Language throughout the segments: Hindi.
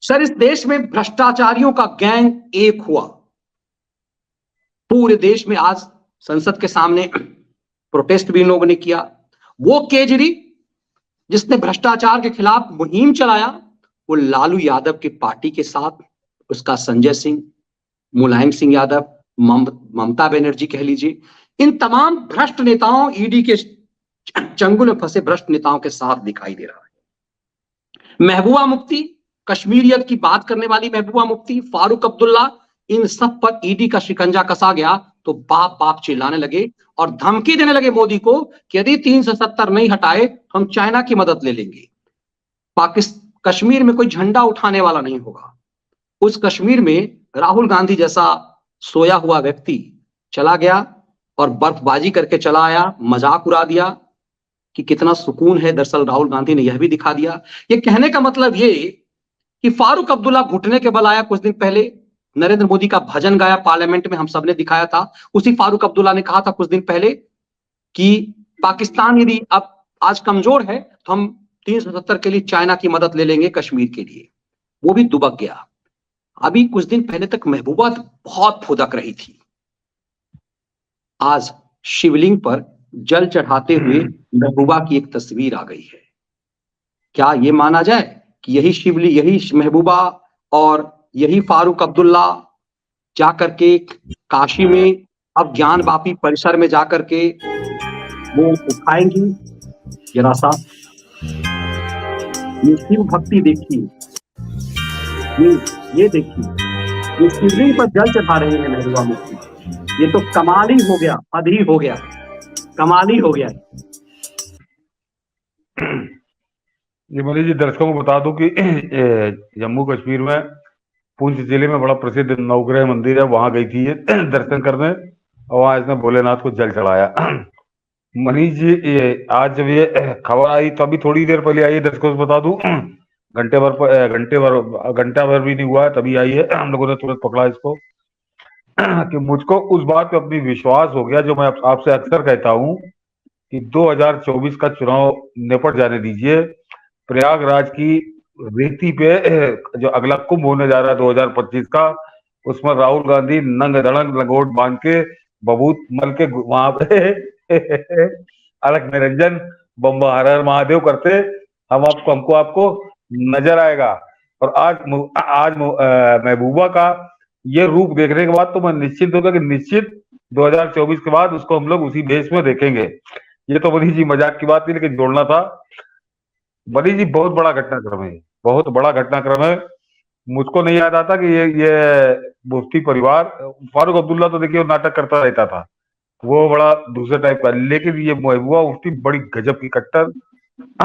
सर, इस देश में भ्रष्टाचारियों का गैंग एक हुआ। पूरे देश में आज संसद के सामने प्रोटेस्ट भी इन लोगों ने किया। वो केजरी जिसने भ्रष्टाचार के खिलाफ मुहिम चलाया, वो लालू यादव की पार्टी के साथ उसका संजय सिंह, मुलायम सिंह यादव, ममता बनर्जी कह लीजिए, इन तमाम भ्रष्ट नेताओं, ईडी के चंगुल में फंसे भ्रष्ट नेताओं के साथ दिखाई दे रहा है। महबूबा मुफ्ती, कश्मीरियत की बात करने वाली महबूबा मुफ्ती, फारूक अब्दुल्ला, इन सब पर ईडी का शिकंजा कसा गया तो बाप बाप चिल्लाने लगे और धमकी देने लगे मोदी को कि यदि 370 नहीं हटाए तो हम चाइना की मदद ले लेंगे। कश्मीर में कोई झंडा उठाने वाला नहीं होगा। उस कश्मीर में राहुल गांधी जैसा सोया हुआ व्यक्ति चला गया और बर्फबाजी करके चला आया, मजाक उड़ा दिया कि कितना सुकून है। दरअसल राहुल गांधी ने यह भी दिखा दिया। ये कहने का मतलब ये कि फारूक अब्दुल्ला घुटने के बल आया। कुछ दिन पहले नरेंद्र मोदी का भजन गाया पार्लियामेंट में, हम सबने दिखाया था। उसी फारूक अब्दुल्ला ने कहा था कुछ दिन पहले कि पाकिस्तान यदि अब आज कमजोर है तो हम 370 के लिए चाइना की मदद ले लेंगे कश्मीर के लिए। वो भी दुबक गया। अभी कुछ दिन पहले तक महबूबा बहुत फुदक रही थी। आज शिवलिंग पर जल चढ़ाते हुए महबूबा की एक तस्वीर आ गई है। क्या यह माना जाए कि यही महबूबा और यही फारूक अब्दुल्ला जाकर के काशी में अब ज्ञान वापी परिसर में जाकर के वो उठाएंगी? जरा सा ये शिव भक्ति देखिए, ये देखिए, ये शिवलिंग पर जल चढ़ा रहे हैं महबूबा मुफ्ती। ये तो कमाल ही हो गया, हद ही हो गया, कमाल ही हो गया। ये मनीष जी, दर्शकों को बता दूं कि जम्मू कश्मीर में पुंछ जिले में बड़ा प्रसिद्ध नवग्रह मंदिर है, वहां गई थी ये दर्शन करने और वहां इसने भोलेनाथ को जल चढ़ाया। मनीष जी, आज जब ये खबर आई तो अभी थोड़ी देर पहले आई है, दर्शकों को बता दूं घंटा भर भी नहीं हुआ है तभी आई है। हम लोगों ने तुरंत पकड़ा इसको कि मुझको उस बात पे अपनी विश्वास हो गया जो मैं आपसे अक्सर कहता हूं कि 2024 का चुनाव निपट जाने दीजिए। प्रयागराज की रेती पे जो अगला कुंभ होने जा रहा है 2025 का, उसमें राहुल गांधी नंग धड़ंग लंगोट बांध के बबूत मल के वहां पे अलग निरंजन बम हर हर महादेव करते हमको आपको नजर आएगा। और आज महबूबा का ये रूप देखने के बाद तो मैं निश्चित होगा कि निश्चित 2024 के बाद उसको हम लोग उसी भेष में देखेंगे। ये तो मनीष जी मजाक की बात थी, लेकिन जोड़ना था। मनीष जी, बहुत बड़ा घटनाक्रम है, बहुत बड़ा घटनाक्रम है। मुझको नहीं याद आता कि ये मुफ्ती परिवार, फारूक अब्दुल्ला तो देखिए नाटक करता रहता था, वो बड़ा दूसरे टाइप का, लेकिन ये महबूबा मुफ्ती बड़ी गजब की कट्टर।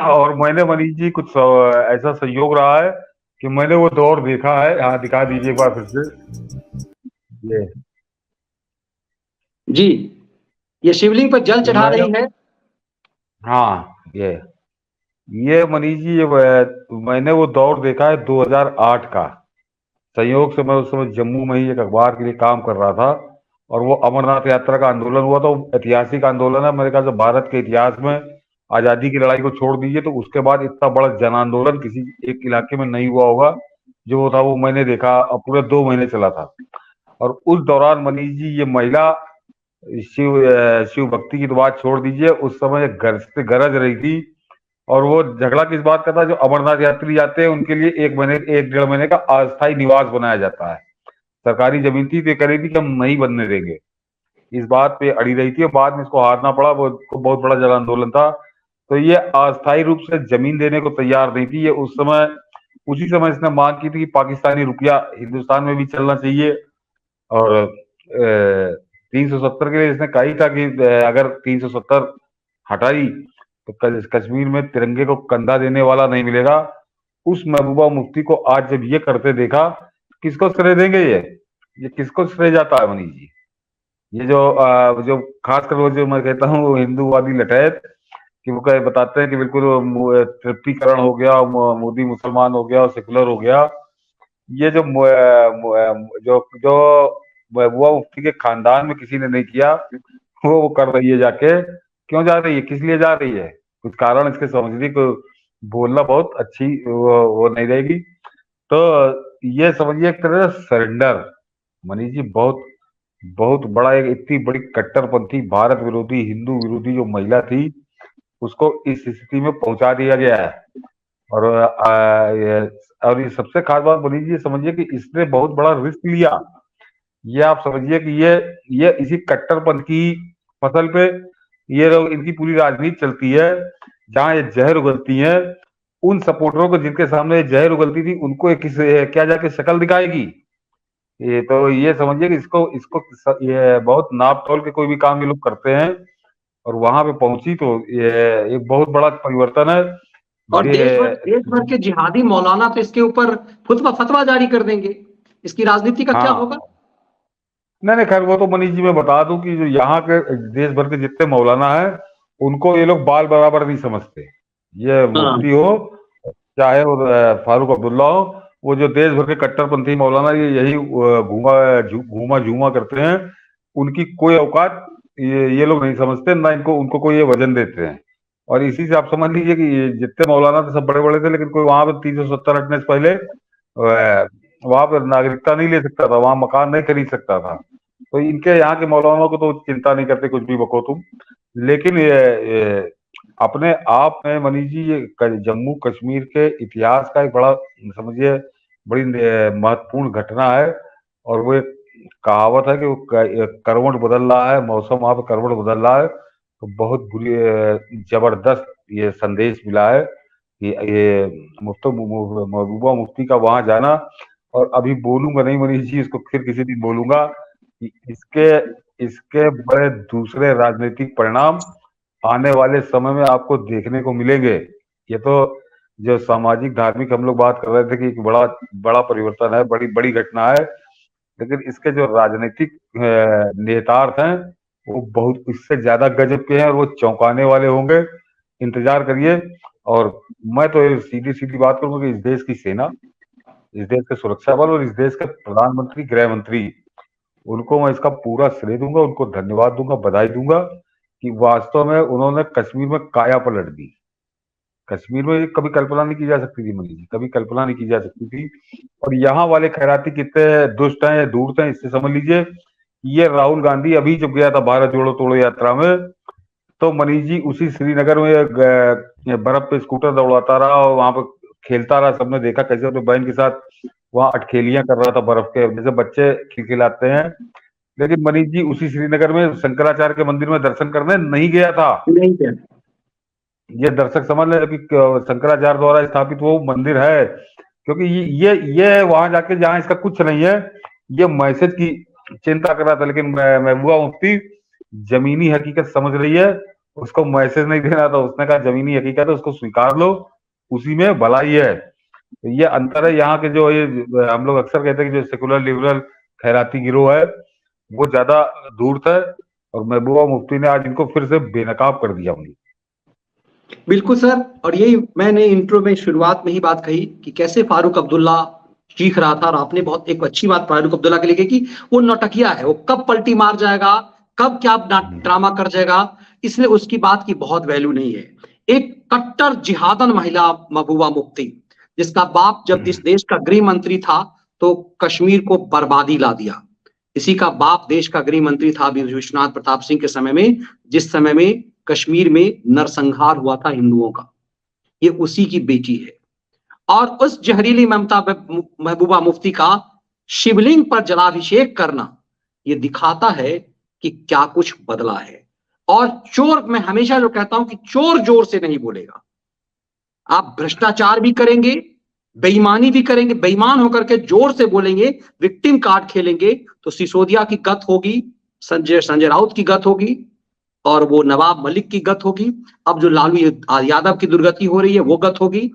और मैंने मनीष जी कुछ ऐसा संयोग रहा है कि मैंने वो दौर देखा है। हाँ, दिखा दीजिए एक बार फिर से। ये जी, ये शिवलिंग पर जल चढ़ा रही है। हाँ, ये मनीष जी, मैंने वो दौर देखा है 2008 का। संयोग से मैं उस समय जम्मू में ही एक अखबार के लिए काम कर रहा था और वो अमरनाथ यात्रा का आंदोलन हुआ था। ऐतिहासिक आंदोलन है मेरे ख्याल से भारत के इतिहास में। आजादी की लड़ाई को छोड़ दीजिए तो उसके बाद इतना बड़ा जन आंदोलन किसी एक इलाके में नहीं हुआ होगा। जो था वो मैंने देखा, पूरे 2 महीने चला था। और उस दौरान मनीष जी, ये महिला शिव भक्ति की तो बात छोड़ दीजिए, उस समय गरज रही थी। और वो झगड़ा किस बात का था? जो अमरनाथ यात्री जाते हैं उनके लिए 1 डेढ़ महीने का अस्थायी निवास बनाया जाता है। सरकारी जमीन थी तो कह रही थी कि हम नहीं बनने देंगे, इस बात पे अड़ी रही थी। और बाद में इसको हारना पड़ा, वो बहुत बड़ा जन आंदोलन था। तो ये अस्थायी रूप से जमीन देने को तैयार नहीं थी। ये उसी समय इसने मांग की थी कि पाकिस्तानी रुपया हिंदुस्तान में भी चलना चाहिए। और 370 के लिए इसने कही था कि अगर 370 हटाई तो कश्मीर में तिरंगे को कंधा देने वाला नहीं मिलेगा। उस महबूबा मुफ्ती को आज जब ये करते देखा, किसको श्रेय देंगे? ये किसको श्रेय जाता है मनीष जी? ये जो खासकर वो जो मैं कहता हूँ हिंदूवादी लठैत, कि वो बताते हैं कि बिल्कुल तृप्तिकरण हो गया, मोदी मुसलमान हो गया और सेकुलर हो गया। ये जो महबूबा मुफ्ती के खानदान में किसी ने नहीं किया, वो कर रही है जाके। क्यों जा रही है, किस लिए जा रही है? कुछ कारण इसके समझने को बोलना बहुत अच्छी वो नहीं रहेगी। तो ये समझिए एक तरह से सरेंडर। मनीष जी, बहुत बहुत बड़ा, एक इतनी बड़ी कट्टरपंथी भारत विरोधी हिंदू विरोधी जो महिला थी, उसको इस स्थिति में पहुंचा दिया गया है। और और ये सबसे खास बात मनीष जी समझिए कि इसने बहुत बड़ा रिस्क लिया। ये आप समझिए कि ये इसी कट्टरपंथ की फसल पे ये लोग, इनकी पूरी राजनीति चलती है। जहां ये जहर उगलती है, उन सपोर्टरों को जिनके सामने ये जहर उगलती थी, उनको क्या जाके शक्ल दिखाएगी। ये तो ये समझिए कि इसको इसको ये बहुत नाप तोल के कोई भी काम ये लोग करते हैं। और वहां पे पहुंची तो ये एक बहुत बड़ा परिवर्तन है। और ये देश भर के जिहादी मौलाना तो इसके ऊपर फतवा फतवा जारी कर देंगे। इसकी राजनीति का क्या होगा? हाँ, नहीं नहीं, खैर वो तो मनीष जी मैं बता दूं कि जो यहाँ के देश भर के जितने मौलाना है, उनको ये लोग बाल बराबर नहीं समझते। ये हाँ। मुफ्ती हो चाहे वो फारूक अब्दुल्ला हो, वो जो देश भर के कट्टरपंथी मौलाना ये यही घूमा झूमा करते हैं। उनकी कोई औकात ये लोग नहीं समझते, ना इनको उनको कोई ये वजन देते हैं। और इसी से आप समझ लीजिए कि ये जितने मौलाना थे सब बड़े बड़े थे, लेकिन कोई वहां पे 370 हटने से पहले वहां पर नागरिकता नहीं ले सकता था, वहां मकान नहीं खरीद सकता था। तो इनके यहाँ के मौलानाओं को तो चिंता नहीं करते, कुछ भी बको तुम। लेकिन ये अपने आप में मनीष जी ये जम्मू कश्मीर के इतिहास का एक बड़ा समझिए बड़ी महत्वपूर्ण घटना है। और वो एक कहावत है कि वो करवट बदल रहा है, मौसम वहां पे करवट बदल रहा है। तो बहुत बुरी जबरदस्त ये संदेश मिला है कि ये महबूबा मुफ्ती का वहां जाना। और अभी बोलूंगा नहीं मनीष जी, इसको फिर किसी दिन बोलूंगा कि इसके इसके बड़े दूसरे राजनीतिक परिणाम आने वाले समय में आपको देखने को मिलेंगे। ये तो जो सामाजिक धार्मिक हम लोग बात कर रहे थे कि एक बड़ा बड़ा परिवर्तन है, बड़ी बड़ी घटना है। लेकिन इसके जो राजनीतिक नेतार्थ हैं, वो बहुत इससे ज्यादा गजब के हैं और वो चौंकाने वाले होंगे। इंतजार करिए। और मैं तो सीधी सीधी बात करूंगा कि इस देश की सेना, इस देश के सुरक्षा बल और इस देश के प्रधानमंत्री गृह मंत्री, उनको मैं इसका पूरा श्रेय दूंगा, उनको धन्यवाद दूंगा, बधाई दूंगा कि वास्तव में उन्होंने कश्मीर में काया पलट दी। कश्मीर में ये कभी कल्पना नहीं की जा सकती थी मनीष जी, कभी कल्पना नहीं की जा सकती थी। और यहाँ वाले खैराती कितने दुष्ट हैं या दूर हैं, इससे समझ लीजिए। ये राहुल गांधी अभी जब गया था भारत जोड़ो तोड़ो यात्रा में, तो मनीष जी उसी श्रीनगर में बर्फ पे स्कूटर दौड़ाता रहा और वहां पे खेलता रहा। सबने देखा कैसे अपने बहन के साथ वहां अटखेलियां कर रहा था बर्फ के, जैसे बच्चे खिलखिलाते हैं। लेकिन मनीष जी उसी श्रीनगर में शंकराचार्य के मंदिर में दर्शन करने नहीं गया था। नहीं क्या? ये दर्शक समझ ले कि शंकराचार्य द्वारा स्थापित वो मंदिर है। क्योंकि ये वहां जाके जहां इसका कुछ नहीं है, ये मैसेज की चिंता कर रहा था। लेकिन महबूबा मुफ्ती जमीनी हकीकत समझ रही है, उसको मैसेज नहीं देना था। उसने कहा जमीनी हकीकत है, उसको स्वीकार लो, उसी में भलाई है। तो ये अंतर है। यहाँ के जो ये हम लोग अक्सर कहते हैं कि जो सेकुलर लिबरल खैराती गिरोह है, वो ज्यादा धूर्त है। और महबूबा मुफ्ती ने आज इनको फिर से बेनकाब कर दिया। बिल्कुल सर। और यही मैंने इंट्रो में शुरुआत में ही बात कही कि कैसे फारूक अब्दुल्ला चीख रहा था, और आपने बहुत एक अच्छी बात फारूक अब्दुल्ला के लिए की कि वो नौटंकिया है, वो कब पलटी मार जाएगा, कब क्या ड्रामा कर जाएगा, इसलिए उसकी बात की बहुत वैल्यू नहीं है। एक कट्टर जिहादन महिला महबूबा मुफ्ती, जिसका बाप जब इस देश का गृह मंत्री था तो कश्मीर को बर्बादी ला दिया। इसी का बाप देश का गृह मंत्री था विश्वनाथ प्रताप सिंह के समय में, जिस समय में कश्मीर में नरसंहार हुआ था हिंदुओं का। ये उसी की बेटी है। और उस जहरीली महबूबा मुफ्ती का शिवलिंग पर जलाभिषेक करना, ये दिखाता है कि क्या कुछ बदला है। और चोर, मैं हमेशा जो कहता हूं कि चोर जोर से नहीं बोलेगा। आप भ्रष्टाचार भी करेंगे, बेईमानी भी करेंगे, बेईमान होकर के जोर से बोलेंगे, विक्टिम कार्ड खेलेंगे, तो सिसोदिया की गत होगी, संजय राउत की गत होगी, और वो नवाब मलिक की गत होगी। अब जो लालू यादव की दुर्गति हो रही है वो गत होगी।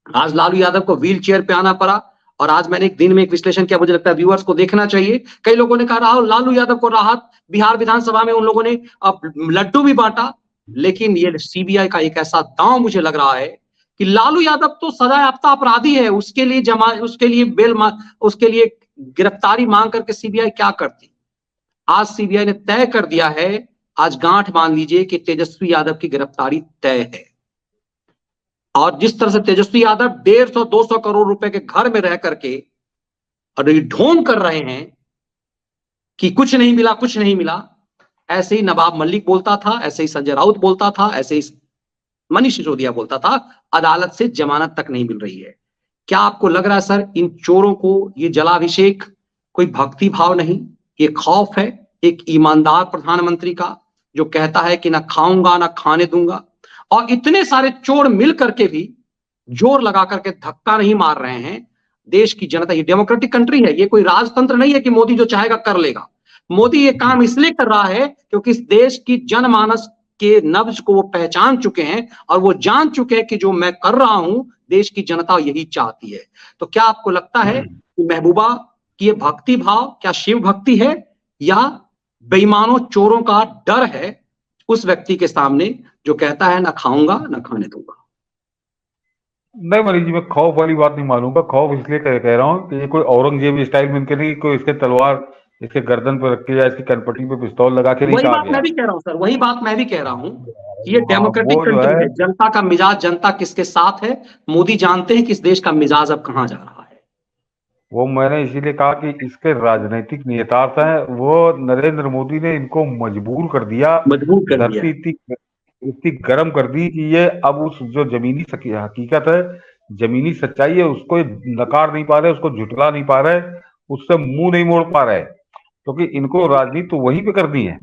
आज लालू यादव को व्हील चेयर पे आना पड़ा। और आज मैंने एक दिन में एक विश्लेषण किया, मुझे लगता है व्यूअर्स को देखना चाहिए। कई लोगों ने कहा राहुल लालू यादव को राहत, बिहार विधानसभा में उन लोगों ने लड्डू भी बांटा। लेकिन ये सीबीआई का एक ऐसा दांव मुझे लग रहा है कि लालू यादव तो सजायाफ्ता अपराधी है, उसके लिए उसके लिए गिरफ्तारी मांग करके सीबीआई क्या करती। आज सीबीआई ने तय कर दिया है, आज गांठ मान लीजिए कि तेजस्वी यादव की गिरफ्तारी तय है। और जिस तरह से तेजस्वी यादव 150-200 करोड़ रुपए के घर में रह करके और ये ढोंग कर रहे हैं कि कुछ नहीं मिला, कुछ नहीं मिला, ऐसे ही नवाब मलिक बोलता था, ऐसे ही संजय राउत बोलता था, ऐसे ही मनीष सिसोदिया बोलता था, अदालत से जमानत तक नहीं मिल रही है। क्या आपको लग रहा है सर इन चोरों को ये जलाभिषेक कोई भक्ति भाव नहीं, ये खौफ है एक ईमानदार प्रधानमंत्री का जो कहता है कि ना खाऊंगा ना खाने दूंगा, और इतने सारे चोर मिल करके भी जोर लगा करके धक्का नहीं मार रहे हैं देश की जनता। ये डेमोक्रेटिक कंट्री है, ये कोई राजतंत्र नहीं है कि मोदी जो चाहेगा कर लेगा। मोदी ये काम इसलिए कर रहा है क्योंकि इस देश की जनमानस के नब्ज को वो पहचान चुके हैं और वो जान चुके हैं कि जो मैं कर रहा हूं देश की जनता यही चाहती है। तो क्या आपको लगता है कि महबूबा की ये भक्ति भाव क्या शिव भक्ति है या बेईमानों चोरों का डर है उस व्यक्ति के सामने जो कहता है ना खाऊंगा ना खाने दूंगा? नहीं मनीष जी, मैं खौफ वाली बात नहीं मानूंगा। खौफ इसलिए कह रहा हूँ कि ये कोई औरंगजेब स्टाइल में इनके नहीं, कोई इसके तलवार इसके गर्दन पर रख के या इसकी कनपटी पे पिस्तौल लगा के नहीं वही कहा बात गया। मैं भी कह रहा हूं सर, वही बात मैं भी कह रहा हूं कि ये हाँ, डेमोक्रेटिक वो जो कंट्री है है, जनता का मिजाज, जनता किसके साथ है, मोदी जानते हैं कि इस देश का मिजाज अब कहां जा रहा है। वो मैंने इसीलिए कहा कि इसके राजनीतिक निहितार्थ हैं। वो नरेंद्र मोदी ने इनको मजबूर कर दिया, मजबूर कर दिया धरती है। इतनी गर्म कर दी कि ये अब उस जो जमीनी हकीकत है, जमीनी सच्चाई है, उसको ये नकार नहीं पा रहे, उसको झुटला नहीं पा रहे, उससे मुंह नहीं मोड़ पा रहे, क्योंकि इनको राजनीति तो वहीं पे करनी है।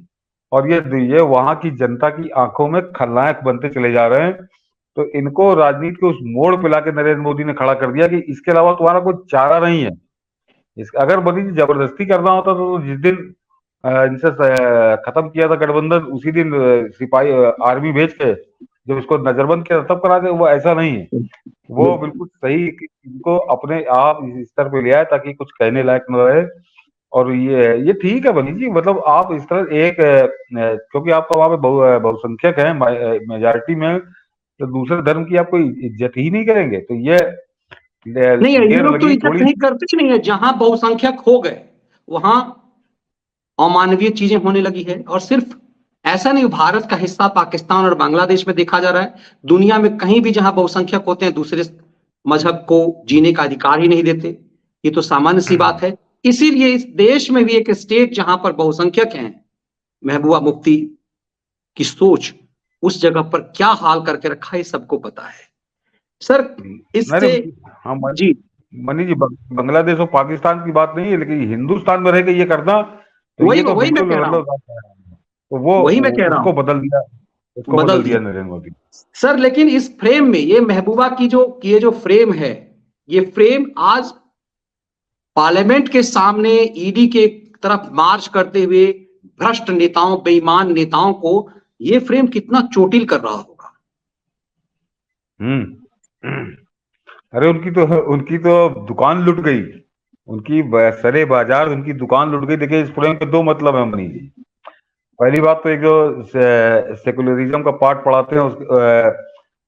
और ये वहां की जनता की आंखों में खलनायक बनते चले जा रहे हैं। तो इनको राजनीति के उस मोड़ पे लाके नरेंद्र मोदी ने खड़ा कर दिया कि इसके अलावा तुम्हारा कोई चारा नहीं है। अगर मोदी जी जबरदस्ती करना होता तो जिस दिन इनसे खत्म किया था गठबंधन, उसी दिन सिपाही आर्मी भेज के जब उसको नजरबंद किया तब करा दे। वो ऐसा नहीं है, वो बिल्कुल सही कि इनको अपने आप इस स्तर पे ले आए ताकि कुछ कहने लायक न रहे। और ये ठीक है बनी जी, मतलब आप इस तरह एक क्योंकि आप तो वहां पे बहुसंख्यक हैं, मेजॉरिटी में, तो दूसरे धर्म की आप कोई इज्जत ही नहीं करेंगे। तो ये नहीं, ये देर लोग तो लगी इज्जत थोड़ी। नहीं करते ही नहीं है। जहां बहुसंख्यक हो गए वहां अमानवीय चीजें होने लगी है। और सिर्फ ऐसा नहीं, भारत का हिस्सा पाकिस्तान और बांग्लादेश में देखा जा रहा है, दुनिया में कहीं भी जहां बहुसंख्यक होते हैं दूसरे मजहब को जीने का अधिकार ही नहीं देते। ये तो सामान्य सी बात है। इसीलिए इस देश में भी एक स्टेट जहां पर बहुसंख्यक हैं, महबूबा मुफ्ती की सोच उस जगह पर क्या हाल करके रखा है सबको पता है सर। इससे नहीं, हाँ जी, मनी जी, बांग्लादेश और पाकिस्तान की बात नहीं है, लेकिन हिंदुस्तान में रह के ये करना, तो वही ये तो वही मैं बिल्कुल कह रहा हूं, मतलब, तो वो वही मैं कह रहा उसको हूं, बदल दिया, उसको बदल बदल दिया दिया नरेंद्र मोदी। सर। लेकिन इस फ्रेम में ये महबूबा की जो ये जो फ्रेम है, ये फ्रेम आज पार्लियामेंट के सामने ईडी के तरफ मार्च करते हुए भ्रष्ट नेताओं, बेईमान नेताओं को ये फ्रेम कितना चोटिल कर रहा होगा। अरे उनकी तो दुकान लुट गई, उनकी सरे बाजार उनकी दुकान लुट गई। देखिए, इस फ्रेम के दो मतलब है मनी जी। पहली बात तो एक जो सेकुलरिज्म का पाठ पढ़ाते हैं,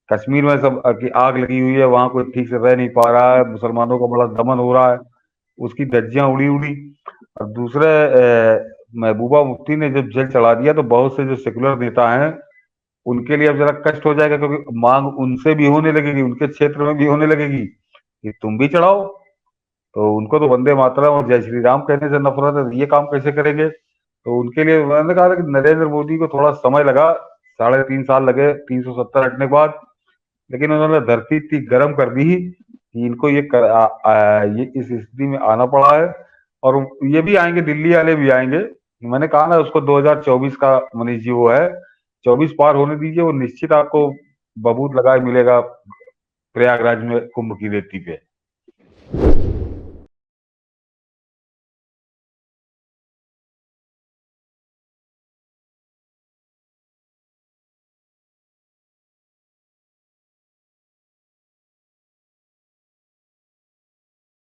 कश्मीर में सब की आग लगी हुई है, वहां कोई ठीक से रह नहीं पा रहा है, मुसलमानों का बड़ा दमन हो रहा है, उसकी धज्जियां उड़ी उड़ी। और दूसरे महबूबा मुफ्ती ने जब जेल चढ़ा दिया तो बहुत से जो सेकुलर नेता हैं उनके लिए अब जरा कष्ट हो जाएगा, क्योंकि मांग उनसे भी होने लगेगी, उनके क्षेत्र में भी होने लगेगी कि तुम भी चढ़ाओ। तो उनको तो वंदे मातरम और जय श्री राम कहने से नफरत है, ये काम कैसे करेंगे? तो उनके लिए मैंने कहा था कि नरेंद्र मोदी को थोड़ा समय लगा, 3.5 साल लगे 370 हटने के बाद, लेकिन उन्होंने धरती इतनी गर्म कर दी कि इनको ये इस स्थिति में आना पड़ा है। और ये भी आएंगे, दिल्ली वाले भी आएंगे। मैंने कहा ना उसको 2024 का मनीष जी वो है, 24 पार होने दीजिए, वो निश्चित आपको बबूत लगाए मिलेगा प्रयागराज में कुंभ की रेती पे।